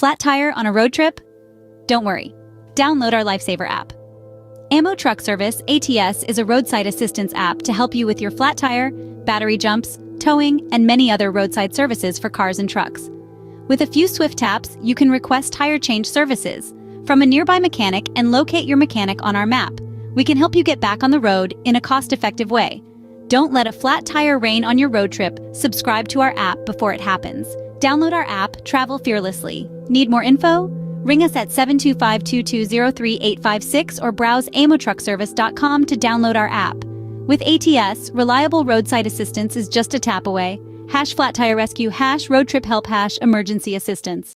Flat tire on a road trip? Don't worry. Download our Lifesaver app. Amo Truck Service, ATS, is a roadside assistance app to help you with your flat tire, battery jumps, towing, and many other roadside services for cars and trucks. With a few swift taps, you can request tire change services from a nearby mechanic and locate your mechanic on our map. We can help you get back on the road in a cost-effective way. Don't let a flat tire rain on your road trip. Subscribe to our app before it happens. Download our app, travel fearlessly. Need more info? Ring us at 725-220-3856 or browse amotruckservice.com to download our app. With ATS, reliable roadside assistance is just a tap away. #flat tire rescue, #road trip help, #emergency assistance.